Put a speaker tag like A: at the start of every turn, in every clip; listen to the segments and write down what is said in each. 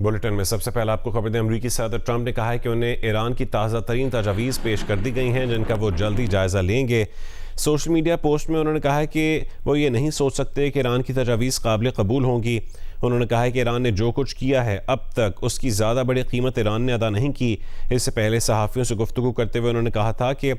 A: Bulletin में सबसे पहले आपको खबर दें, अमरीकी सदर ट्रंप ने कहा है कि उन्हें ईरान की ताज़ा तरीन तजावीज़ पेश कर दी गई हैं जिनका वो जल्दी जायज़ा लेंगे। सोशल मीडिया पोस्ट में उन्होंने कहा है कि वो ये नहीं सोच सकते कि ईरान की तजावीज़ काबिल कबूल होंगी। उन्होंने कहा है कि ईरान ने जो कुछ किया है अब तक उसकी ज़्यादा बड़ी कीमत ईरान ने अदा नहीं की। इससे पहले सहाफ़ियों से गुफ्तगू करते हुए उन्होंने कहा था कि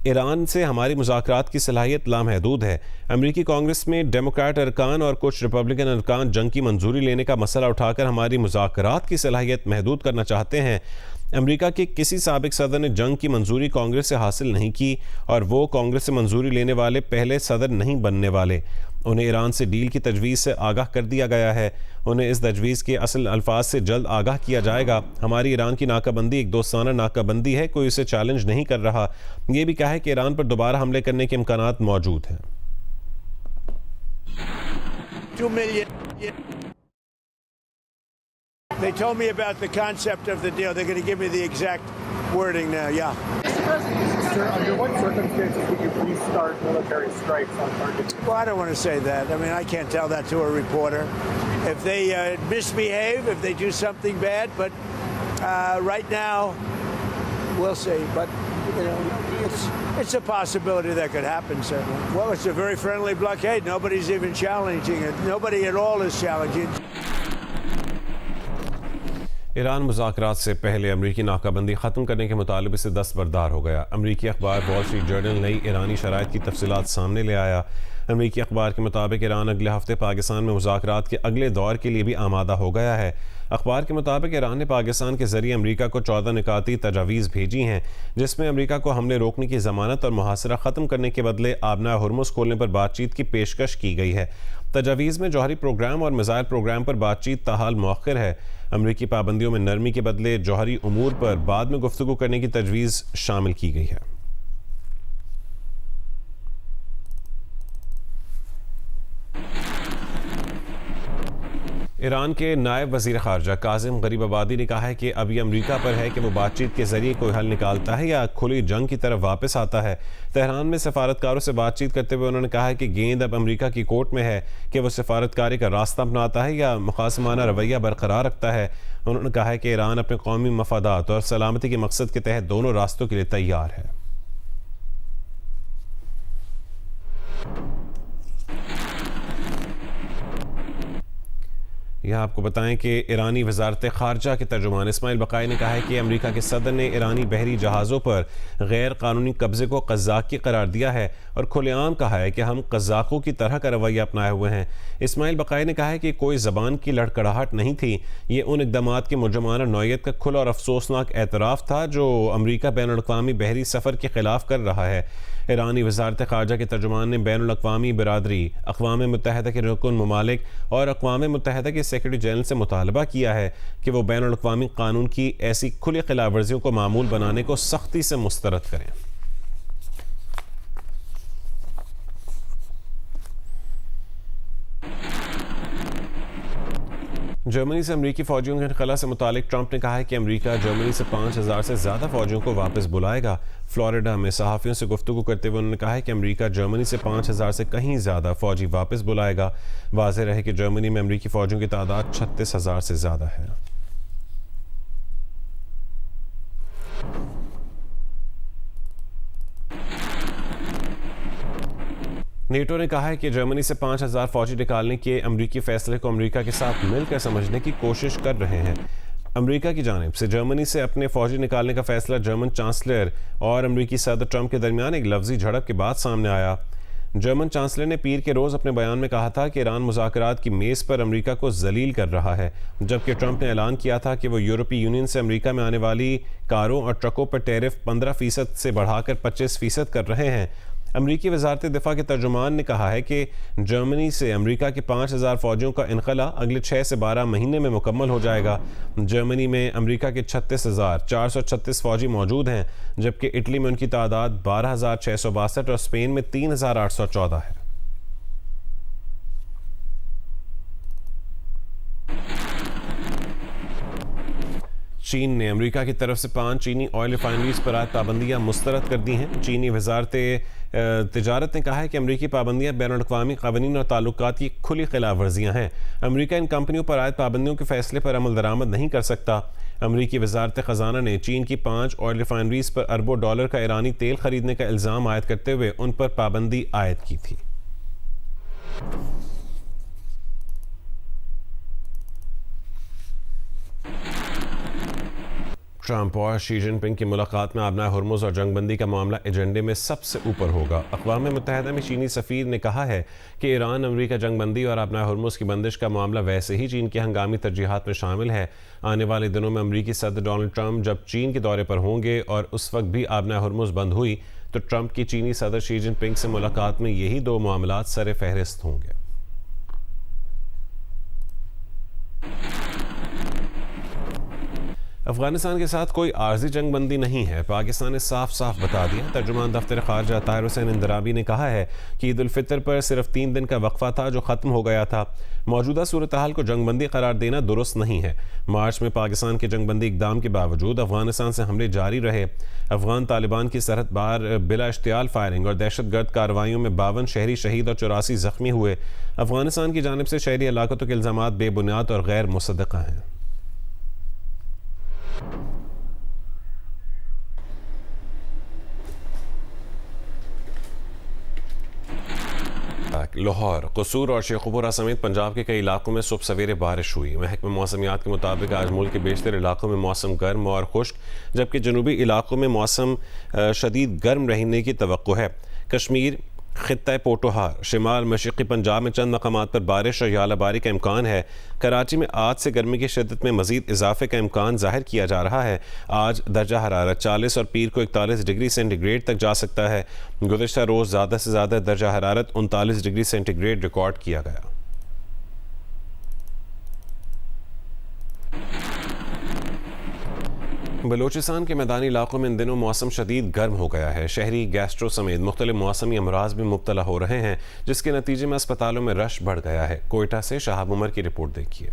A: ईरान से हमारी मुज़ाकरात की सलाहियत लामहदूद है। अमरीकी कांग्रेस में डेमोक्रेट अरकान और कुछ रिपब्लिकन अरकान जंग की मंजूरी लेने का मसला उठाकर हमारी मुज़ाकरात की सलाहियत महदूद करना चाहते हैं। अमेरिका के किसी साबिक सदर ने जंग की मंजूरी कांग्रेस से हासिल नहीं की और वो कांग्रेस से मंजूरी लेने वाले पहले सदर नहीं बनने वाले। उन्हें ईरान से डील की तजवीज़ से आगाह कर दिया गया है। उन्हें इस तजवीज़ के असल अल्फाज से जल्द आगाह किया जाएगा। हमारी ईरान की नाकाबंदी एक दोस्ताना नाकाबंदी है, कोई इसे चैलेंज नहीं कर रहा। ये भी कहा है कि ईरान पर दोबारा हमले करने के इम्कानात मौजूद हैं।
B: 2 million. They told me about the concept of the deal. They're going to give me the exact wording now. Yeah.
C: Mr. President, under what circumstances would you restart military strikes on targets?
B: Well, I don't want to say that. I mean, I can't tell that to a reporter. If they misbehave, if they do something bad, but right now, we'll see. But you know, it's a possibility that could happen. Certainly. Well, it's a very friendly blockade. Nobody's even challenging it. Nobody at all is challenging.
A: Iran मुज़ाकरात से पहले अमरीकी नाकाबंदी ख़त्म करने के मुतालबे से दस्तबरदार हो गया। अमरीकी अखबार वॉल स्ट्रीट जर्नल नई ईरानी शराइत की तफसीलात सामने ले आया। अमरीकी अखबार के मुताबिक ईरान अगले हफ्ते पाकिस्तान में मुज़ाकरात के अगले दौर के लिए भी आमादा हो गया है। अखबार के मुताबिक ईरान ने पाकिस्तान के ज़रिए अमरीका को 14 निकाती तजावीज़ भेजी हैं जिसमें अमरीका को हमले रोकने की ज़मानत और मुहासरा ख़त्म करने के बदले आबना हुर्मुज़ खोलने पर बातचीत की पेशकश की गई है। तजावीज़ में जौहरी प्रोग्राम और मिसाइल प्रोग्राम पर बातचीत ताहाल मौखर है। अमरीकी पाबंदियों में नरमी के बदले जौहरी उमूर पर बाद में गुफ्तगू करने की तजवीज़ शामिल की गई है। ईरान के नायब वज़ीर ख़ारजा काज़िम गरीबाबादी ने कहा है कि अब ये अमरीका पर है कि वो बातचीत के ज़रिए कोई हल निकालता है या खुली जंग की तरफ वापस आता है। तेहरान में सफारतकारों से बातचीत करते हुए उन्होंने कहा है कि गेंद अब अमरीका की कोर्ट में है कि वो सफारतकारी का रास्ता अपनाता है या मुखासमाना रवैया बरकरार रखता है। उन्होंने कहा है कि ईरान अपने कौमी मफादात और सलामती के मकसद के तहत दोनों रास्तों के लिए तैयार है। यहाँ आपको बताएं कि ईरानी वजारत ख़ारजा के तर्जुमान इस्माइल बकाई ने कहा है कि अमेरिका के सदर ने ईरानी बहरी जहाज़ों पर गैर कानूनी कब्ज़े को क़ज़्ज़ाक़ी करार दिया है और खुलेआम कहा है कि हम क़ज़्ज़ाक़ों की तरह का रवैया अपनाए हुए हैं। इस्माइल बकाई ने कहा है कि कोई ज़बान की लड़खड़ाहट नहीं थी, ये उन इक़दामात के मुजरमाना नौयत का खुला और अफसोसनाक एतराफ़ था जो अमरीका बैनुल-अक़वामी बहरी सफ़र के ख़िलाफ़ कर रहा है। ईरानी वजारत ख़ारजा के तर्जुमान ने बैनुल-अक़वामी बिरादरी, अक़वाम मुत्तहिदा के रुकन ममालिक और अक़वाम मुत्तहिदा के सेक्रेटरी जनरल से मुतालबा किया है कि वो बैनुल-अक़वामी कानून की ऐसी खुली खिलाफ वर्जियों को मामूल बनाने को सख्ती से मुस्तरद करें। जर्मनी से अमरीकी फ़ौजियों के इनखला से मुतालिक ट्रंप ने कहा है कि अमरीका जर्मनी से 5000 से ज़्यादा फ़ौजियों को वापस बुलाएगा। फ्लोरिडा में सहाफ़ियों से गुफ्तगू करते हुए उन्होंने कहा है कि अमरीका जर्मनी से 5000 से कहीं ज़्यादा फ़ौजी वापस बुलाएगा। वाज़ेह रहे कि जर्मनी में अमरीकी फ़ौजियों की तादाद 36,000 से ज़्यादा है। नेटो ने कहा है कि जर्मनी से 5000 फौजी निकालने के अमरीकी फैसले को अमरीका के साथ मिलकर समझने की कोशिश कर रहे हैं। अमरीका की जानिब से जर्मनी से अपने फौजी निकालने का फैसला जर्मन चांसलर और अमरीकी सदर ट्रंप के दरमियान एक लफ्जी झड़प के बाद सामने आया। जर्मन चांसलर ने पीर के रोज़ अपने बयान में कहा था कि ईरान मुज़ाकरात की मेज़ पर अमरीका को जलील कर रहा है, जबकि ट्रंप ने ऐलान किया था कि वो यूरोपीय यूनियन से अमरीका में आने वाली कारों और ट्रकों पर टैरिफ 15% से बढ़ाकर 25% कर रहे हैं। अमरीकी वजारत दिफा के तर्जुमान ने कहा है कि जर्मनी से अमरीका के 5000 फ़ौजियों का इनखला अगले 6 से 12 महीने में मुकम्मल हो जाएगा। जर्मनी में अमरीका के 36,436 फ़ौजी मौजूद हैं, जबकि इटली में उनकी तादाद 12,662 और स्पेन में 3,814 है। चीन ने अमेरिका की तरफ से 5 चीनी ऑयल रिफाइनरीज पर आयद पाबंदियां मुस्तरद कर दी हैं। चीनी वजारत तिजारत ने कहा है कि अमरीकी पाबंदियां बैनुल-अक़वामी क़वानीन और ताल्लुकात की खुली खिलाफ वर्जियाँ हैं। अमरीका इन कंपनियों पर आयद पाबंदियों के फैसले पर अमल दरामद नहीं कर सकता। अमरीकी वजारत ख़जाना ने चीन की 5 ऑयल रिफाइनरीज पर अरबों डॉलर का ईरानी तेल खरीदने का इल्ज़ाम आयद करते हुए उन पर पाबंदी आयद की थी। ट्रंप और शी जिनपिंग की मुलाकात में आबना हुर्मुज़ और जंगबंदी का मामला एजेंडे में सबसे ऊपर होगा। अक़वाम मुत्तहिदा में चीनी सफ़ीर ने कहा है कि ईरान अमरीका जंगबंदी और आबना हुर्मुज़ की बंदिश का मामला वैसे ही चीन की हंगामी तरजीहात में शामिल है। आने वाले दिनों में अमरीकी सदर डोनाल्ड ट्रंप जब चीन के दौरे पर होंगे और उस वक्त भी आबना हुर्मुज़ बंद हुई तो ट्रंप की चीनी सदर शी जिनपिंग से मुलाकात में यही 2 मामलात सर फहरिस्त होंगे। अफगानिस्तान के साथ कोई आर्जी जंगबंदी नहीं है, पाकिस्तान ने साफ साफ बता दिया। तर्जुमान दफ्तर खारजा ताहिर हुसैन इंदराबी ने कहा है कि ईद उल फितर पर सिर्फ 3 दिन का वक्फा था जो ख़त्म हो गया था। मौजूदा सूरत हाल को जंगबंदी करार देना दुरुस्त नहीं है। मार्च में पाकिस्तान के जंगबंदी इकदाम के बावजूद अफगानिस्तान से हमले जारी रहे। अफगान तालिबान की सरहद पार बिला इश्तियाल फायरिंग और दहशतगर्द कार्रवाइयों में 52 शहरी शहीद और 84 जख्मी हुए। अफगानिस्तान की जानिब से शहरी हलाकतों के इल्ज़ामात बेबुनियाद और गैर मुसद्दक़ा हैं। लाहौर, कसूर और शेखुपुरा समेत पंजाब के कई इलाकों में सुबह सवेरे बारिश हुई। महकमा मौसमियात के मुताबिक आज मुल्क के बेशतर इलाकों में मौसम गर्म और खुश्क, जबकि जनूबी इलाकों में मौसम शदीद गर्म रहने की तवक्को है। कश्मीर, खित्ता पोटोहार, शिमाल मशरक़ी पंजाब में चंद मकामात पर बारिश और यालाबारी का इम्कान है। कराची में आज से गर्मी की शिद्दत में मज़ीद इजाफे का इम्कान जाहिर किया जा रहा है। आज दर्जा हरारत 40 और पीर को 41 डिग्री सेंटीग्रेड तक जा सकता है। गुज़श्ता रोज़ ज़्यादा से ज़्यादा दर्जा हरारत 39 डिग्री सेंटीग्रेड रिकॉर्ड किया गया। बलूचिस्तान के मैदानी इलाकों में इन दिनों मौसम शदीद गर्म हो गया है। शहरी गैस्ट्रो समेत मुख्तलिफ मौसमी अमराज में मुब्तला हो रहे हैं, जिसके नतीजे में अस्पतालों में रश बढ़ गया है। कोयटा से शहाब उमर की रिपोर्ट देखिए।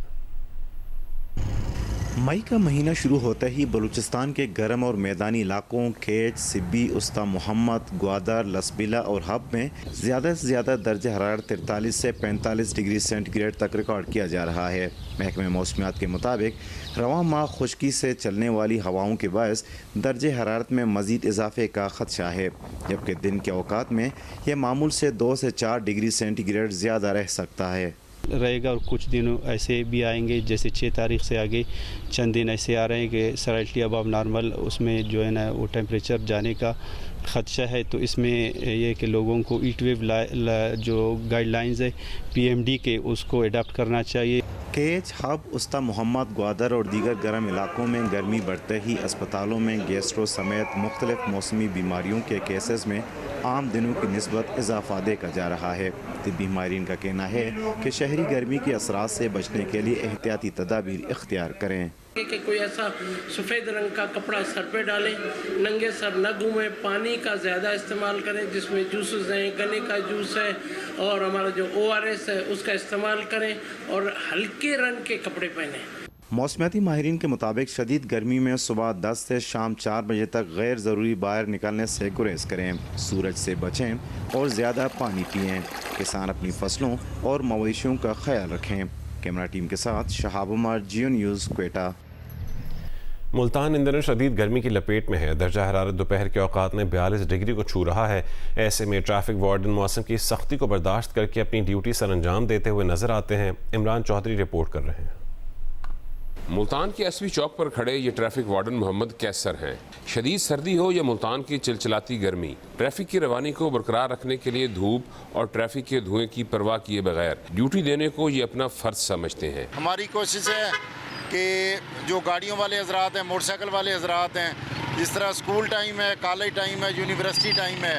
D: मई का महीना शुरू होते ही बलूचिस्तान के गर्म और मैदानी इलाकों खेच, सिब्बी, उस्ता मोहम्मद, ग्वादर, लसबिला और हब में ज़्यादा से ज़्यादा दर्जा हरारत 43 से 45 डिग्री सेंटीग्रेड तक रिकॉर्ड किया जा रहा है। महकमे मौसमियात के मुताबिक रवां माह खुश्की से चलने वाली हवाओं के बायस दर्जे हरारत में मज़ीद इजाफे का खदशा है, जबकि दिन के औकात में यह मामूल से 2 से 4 डिग्री सेंटीग्रेड ज़्यादा रह सकता है
E: रहेगा। और कुछ दिनों ऐसे भी आएंगे, जैसे 6 तारीख से आगे चंद दिन ऐसे आ रहे हैं कि स्लाइटली अबव नॉर्मल उसमें जो है ना वो टेम्परेचर जाने का ख़दशा है। तो इसमें ये कि लोगों को हीट वेव जो गाइडलाइंस है PMD के उसको अडाप्ट करना चाहिए।
D: केच, हब, उस्ता मोहम्मद, ग्वादर और दीगर गर्म इलाकों में गर्मी बढ़ते ही अस्पतालों में गैस्ट्रो समेत मुख्तलिफ मौसमी बीमारियों के केसेस में आम दिनों की निस्बत इजाफा देखा जा रहा है। तिब्बी माहिरीन का कहना है कि शहरी गर्मी के असरात से बचने के लिए एहतियाती तदाबीर इख्तियार करें
F: कि कोई ऐसा सफ़ेद रंग का कपड़ा सर पे डालें, नंगे सर न घूमें, पानी का ज़्यादा इस्तेमाल करें जिसमें जूसेस हैं, गन्ने का जूस है और हमारा जो ORS है उसका इस्तेमाल करें और हल्के रंग के कपड़े पहनें।
D: मौसमियाती माहिरीन के मुताबिक शदीद गर्मी में सुबह 10 से शाम 4 बजे तक गैर ज़रूरी बाहर निकलने से गुरेज करें, सूरज से बचें और ज़्यादा पानी पिएँ। किसान अपनी फसलों और मवेशियों का ख्याल रखें। कैमरा टीम के साथ शहाब उमर, जियो न्यूज़, क्वेटा।
A: मुल्तान इन दिनों शदीद गर्मी की लपेट में है। दर्जा हरारत दोपहर के औकात में 42 डिग्री को छू रहा है। ऐसे में ट्रैफिक वार्डन मौसम की सख्ती को बर्दाश्त करके अपनी ड्यूटी सर अंजाम देते हुए नजर आते हैं। इमरान चौधरी रिपोर्ट कर रहे हैं।
G: मुल्तान के एसवी चौक पर खड़े ये ट्रैफिक वार्डन मोहम्मद कैसर हैं। शदीद सर्दी हो या मुल्तान की चिलचिलाती गर्मी, ट्रैफिक की रवानी को बरकरार रखने के लिए धूप और ट्रैफिक के धुएं की परवाह किए बगैर ड्यूटी देने को ये अपना फ़र्ज समझते हैं।
H: हमारी कोशिश है कि जो गाड़ियों वाले हजरात हैं, मोटरसाइकिल वाले हजरात हैं, जिस तरह स्कूल टाइम है, कॉलेज टाइम है, यूनिवर्सिटी टाइम है,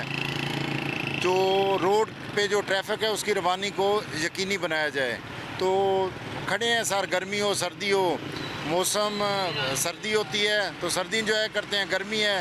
H: जो रोड पे जो ट्रैफिक है उसकी रवानी को यकीनी बनाया जाए। तो खड़े हैं सर, गर्मी हो सर्दी हो, मौसम सर्दी होती है तो सर्दी इंजॉय करते हैं, गर्मी है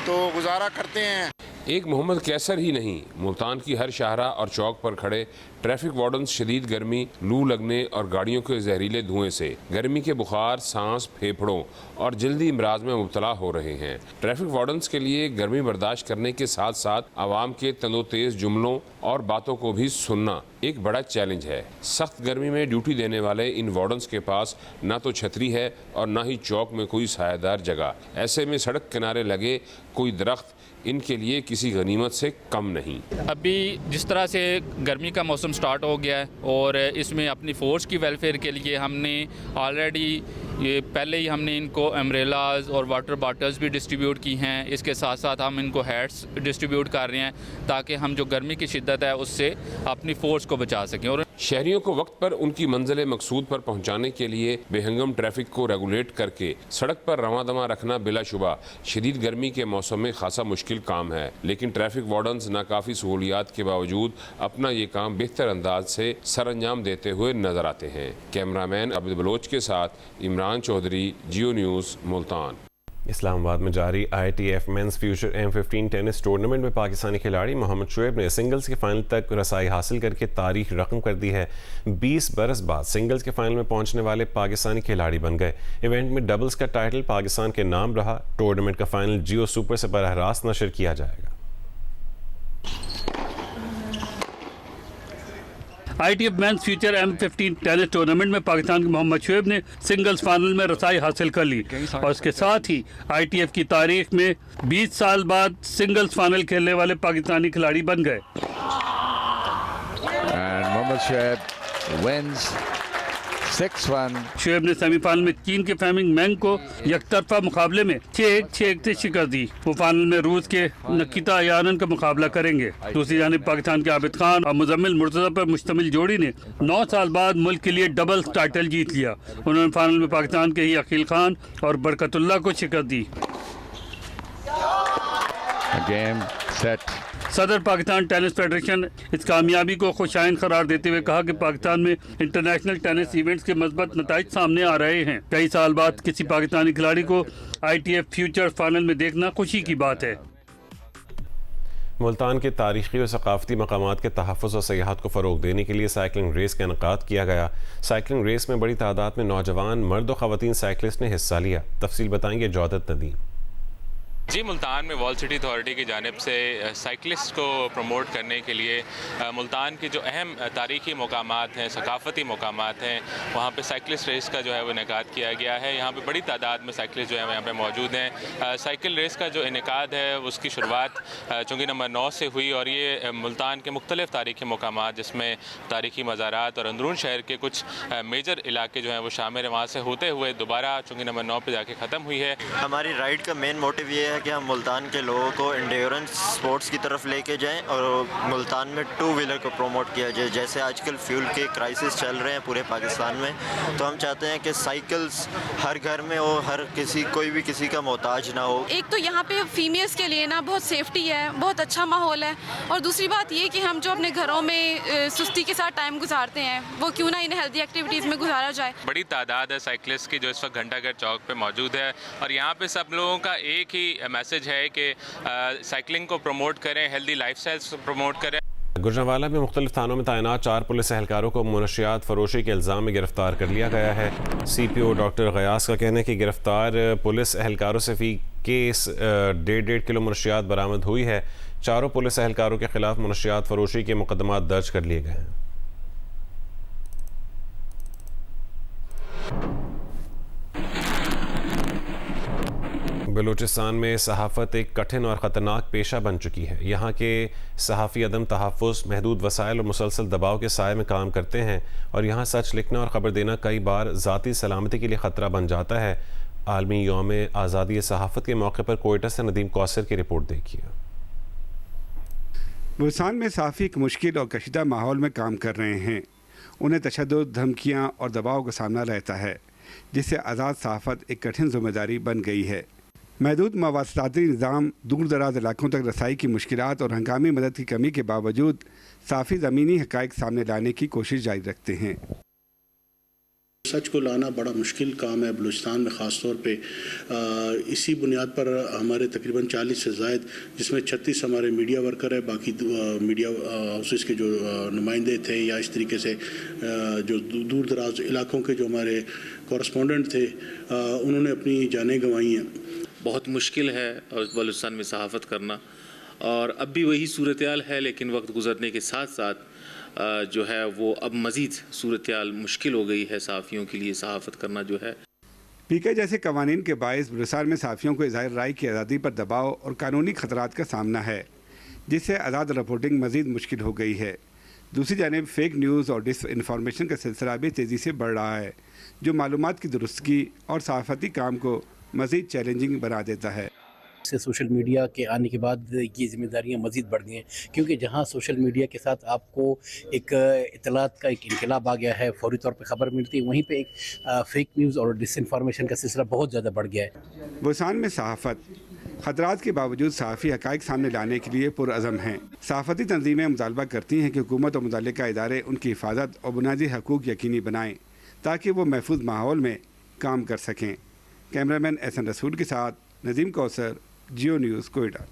H: तो गुजारा करते हैं।
G: एक मोहम्मद कैसर ही नहीं, मुल्तान की हर शाहरा और चौक पर खड़े ट्रैफिक वार्डन्स शदीद गर्मी, लू लगने और गाड़ियों के जहरीले धुएं से गर्मी के बुखार, सांस, फेफड़ों और जल्दी इमराज में मुब्तला हो रहे हैं। ट्रैफिक वार्डन्स के लिए गर्मी बर्दाश्त करने के साथ साथ आवाम के तंदोतेज जुमलों और बातों को भी सुनना एक बड़ा चैलेंज है। सख्त गर्मी में ड्यूटी देने वाले इन वार्डन्स के पास ना तो छतरी है और ना ही चौक में कोई सायादार जगह। ऐसे में सड़क किनारे लगे कोई दरख्त इनके लिए किसी गनीमत से कम नहीं।
I: अभी जिस तरह से गर्मी का मौसम स्टार्ट हो गया है और इसमें अपनी फोर्स की वेलफेयर के लिए हमने ऑलरेडी ये पहले ही हमने इनको अम्ब्रेलाज और वाटर बॉटल्स भी डिस्ट्रीब्यूट की हैं। इसके साथ साथ हम इनको हैट्स डिस्ट्रीब्यूट कर रहे हैं ताकि हम जो गर्मी की शिद्दत है उससे अपनी फोर्स को बचा सकें। और
G: शहरियों को वक्त पर उनकी मंजिल मकसूद पर पहुंचाने के लिए बेहंगम ट्रैफिक को रेगुलेट करके सड़क पर रवादमा रखना बिलाशुबा शदीद गर्मी के मौसम में खासा मुश्किल काम है, लेकिन ट्रैफिक वार्डन्स नाकाफी सहूलियात के बावजूद अपना ये काम बेहतर अंदाज से सर अंजाम देते हुए नजर आते हैं। कैमरामैन अब्दुल बलोच के साथ इमरान चौधरी, जियो न्यूज़, मुल्तान।
A: इस्लामाबाद में जारी ITF men's future M15 tennis tournament में पाकिस्तानी खिलाड़ी मोहम्मद शुएब ने सिंगल्स के फाइनल तक रसाई हासिल करके तारीख रकम कर दी है। 20 बरस बाद सिंगल्स के फाइनल में पहुंचने वाले पाकिस्तानी खिलाड़ी बन गए। इवेंट में डबल्स का टाइटल पाकिस्तान के नाम रहा। टूर्नामेंट का फाइनल जियो सुपर से बरह रास्त नशर किया जाएगा।
J: ITF men's future M15 tennis tournament में पाकिस्तान के मोहम्मद शुएब ने सिंगल्स फाइनल में रसाई हासिल कर ली और इसके साथ ही ITF की तारीख में 20 साल बाद सिंगल्स फाइनल खेलने वाले पाकिस्तानी खिलाड़ी बन गए।
K: मोहम्मद शुएब wins 6-1।
J: शुएब ने सेमीफाइनल में चीन के फेमिंग मैंग को यकतरफा मुकाबले में 6-1, 6-1 से शिकस्त दी। वो फाइनल में रूस के नकीता यानन का मुकाबला करेंगे। दूसरी जानिब पाकिस्तान के आबिद खान और मुजम्मिल मुर्तज़ा पर मुश्तमिल जोड़ी ने 9 साल बाद मुल्क के लिए डबल्स टाइटल जीत लिया। उन्होंने फाइनल में पाकिस्तान के ही अकील खान और बरकतुल्लाह को शिकस्त दी। सदर पाकिस्तान टेनिस फेडरेशन इस कामयाबी को खुशाइन करार देते हुए कहा कि पाकिस्तान में इंटरनेशनल टेनिस इवेंट्स के मजबूत नताइज सामने आ रहे हैं। कई साल बाद किसी पाकिस्तानी खिलाड़ी को ITF फ्यूचर फाइनल में देखना खुशी की बात है।
A: मुल्तान के तारीखी और सकाफती मकामात के तहफ़्फ़ुज़ और सयाहत को फ़रोग़ देने के लिए साइकिलिंग रेस का इनेकाद किया गया। साइकिलिंग रेस में बड़ी तादाद में नौजवान मर्द और ख़वातीन साइकिलिस्ट ने हिस्सा लिया। तफसील बताएंगे जौदत नदीम।
L: जी, मुल्तान में वॉल सिटी अथॉरिटी की जानिब से साइकिलिस्ट को प्रमोट करने के लिए मुल्तान की जो अहम तारीख़ी मकामात हैं, सकाफ़ती मकामात हैं, वहाँ पे साइकिलिस्ट रेस का जो है वो इनेकाद किया गया है। यहाँ पे बड़ी तादाद में साइकिलिस्ट जो है यहाँ पे मौजूद हैं। साइकिल रेस का जो इनेकाद है उसकी शुरुआत चौंकी नंबर 9 से हुई और ये मुल्तान के मुख्तलिफ़ तारीख़ी मकामात जिसमें तारीख़ी मज़ारात और अंदरून शहर के कुछ मेजर इलाके जो हैं वो शामिल हैं, वहाँ से होते हुए दोबारा चौंकी नंबर 9 पर जाके ख़त्म हुई है।
M: हमारी राइड का मेन मोटिव ये है कि हम मुल्तान के लोगों को एंड्योरेंस स्पोर्ट्स की तरफ लेके जाएं और मुल्तान में 2 व्हीलर को प्रमोट किया जाए। जैसे आजकल फ्यूल के क्राइसिस चल रहे हैं पूरे पाकिस्तान में, तो हम चाहते हैं कि साइकिल्स हर घर में हो, हर किसी कोई भी किसी का मोहताज ना हो।
N: एक तो यहाँ पे फीमेल्स के लिए ना बहुत सेफ्टी है, बहुत अच्छा माहौल है, और दूसरी बात ये कि हम जो अपने घरों में सुस्ती के साथ टाइम गुजारते हैं वो क्यों ना इन हेल्दी एक्टिविटीज़ में गुजारा जाए।
L: बड़ी तादाद है साइकिलिस्ट की जो इस वक्त घंटाघर चौक पे मौजूद है और यहाँ पे सब लोगों का एक ही मैसेज है कि साइकिलिंग को प्रमोट करें, हेल्दी लाइफस्टाइल को प्रमोट करें।
A: गुजरांवाला में मुख्तलिफ थानों में तैनात 4 पुलिस एहलकारों को मुनशियात फरोशी के इल्ज़ाम में गिरफ्तार कर लिया गया है। CPO डॉक्टर गयास का कहना है कि गिरफ्तार पुलिस एहलकारों से फी केस 1.5 किलो मुनशियात बरामद हुई है। चारों पुलिस एहलकारों के खिलाफ मुनशियात फरोशी के मुकदमात दर्ज कर लिए गए हैं। बलूचिस्तान में सहाफ़त एक कठिन और ख़तरनाक पेशा बन चुकी है। यहाँ के सहाफ़ी अदम तहफ़्फ़ुज़, महदूद वसाइल और मुसलसल दबाव के साए में काम करते हैं और यहाँ सच लिखना और ख़बर देना कई बार ज़ाती सलामती के लिए ख़तरा बन जाता है। आलमी यौम आज़ादी सहाफ़त के मौके पर कोयटा से नदीम कौसर की रिपोर्ट देखिए।
O: बलूचिस्तान में सहाफ़ी एक मुश्किल और कशीदा माहौल में काम कर रहे हैं। उन्हें तशद्दुद, धमकियाँ और दबाव का सामना रहता है, जिससे आज़ाद सहाफ़त एक कठिन जिम्मेदारी बन गई है। महदूद मवासलाती निज़ाम, दूर दराज इलाकों तक रसाई की मुश्किलात और हंगामी मदद की कमी के बावजूद साफ़ी ज़मीनी हक़ाइक़ सामने लाने की कोशिश जारी रखते हैं।
P: सच को लाना बड़ा मुश्किल काम है बलूचिस्तान में ख़ास तौर पे। इसी बुनियाद पर हमारे तकरीबन 40 से ज़ायद, जिसमें 36 हमारे मीडिया वर्कर है, बाकी मीडिया हाउसेस के जो नुमाइंदे थे या इस तरीके से जो दूर दराज इलाकों के जो हमारे कॉरेस्पॉन्डेंट थे, उन्होंने अपनी जानें गंवाई हैं।
Q: बहुत मुश्किल है बलूचिस्तान में सहाफ़त करना, और अब भी वही सूरत हाल है, लेकिन वक्त गुजरने के साथ साथ जो है वो अब मज़ीद सूरत हाल मुश्किल हो गई है सहाफ़ियों के लिए सहाफ़त करना जो है।
O: पीके जैसे कवानीन के बायस बलूचिस्तान में सहाफ़ियों को इज़हार राय की आज़ादी पर दबाव और कानूनी खतरात का सामना है, जिससे आज़ाद रिपोर्टिंग मज़ीद मुश्किल हो गई है। दूसरी जानिब फेक न्यूज़ और डिसइंफॉर्मेशन का सिलसिला भी तेज़ी से बढ़ रहा है, जो मालूमात की दुरुस्तगी और सहाफ़ती काम को मज़ीद चैलेंजिंग बना देता है।
R: से सोशल मीडिया के आने के बाद ये ज़िम्मेदारियां मज़ीद बढ़ गई हैं, क्योंकि जहां सोशल मीडिया के साथ आपको एक इत्तलात का एक इनकलाब आ गया है, फौरी तौर पे ख़बर मिलती है, वहीं पे एक फेक न्यूज़ और डिसइंफॉर्मेशन का सिलसिला बहुत ज़्यादा बढ़ गया है।
O: बलूचिस्तान में सहाफ़त खतरात के बावजूद सहाफ़ी हक़ाइक़ सामने लाने के लिए पुरअज़म हैं। सहाफ़ती तंजीमें मुतालबा करती हैं कि हुकूमत और मुतल्लिका इदारे उनकी हिफाजत और बुनियादी हकूक़ यकीनी बनाएँ ताकि वो महफूज माहौल में काम कर सकें। कैमरामैन एहसन रसूल के साथ नज़ीम कौसर, जियो न्यूज़, कोयटा।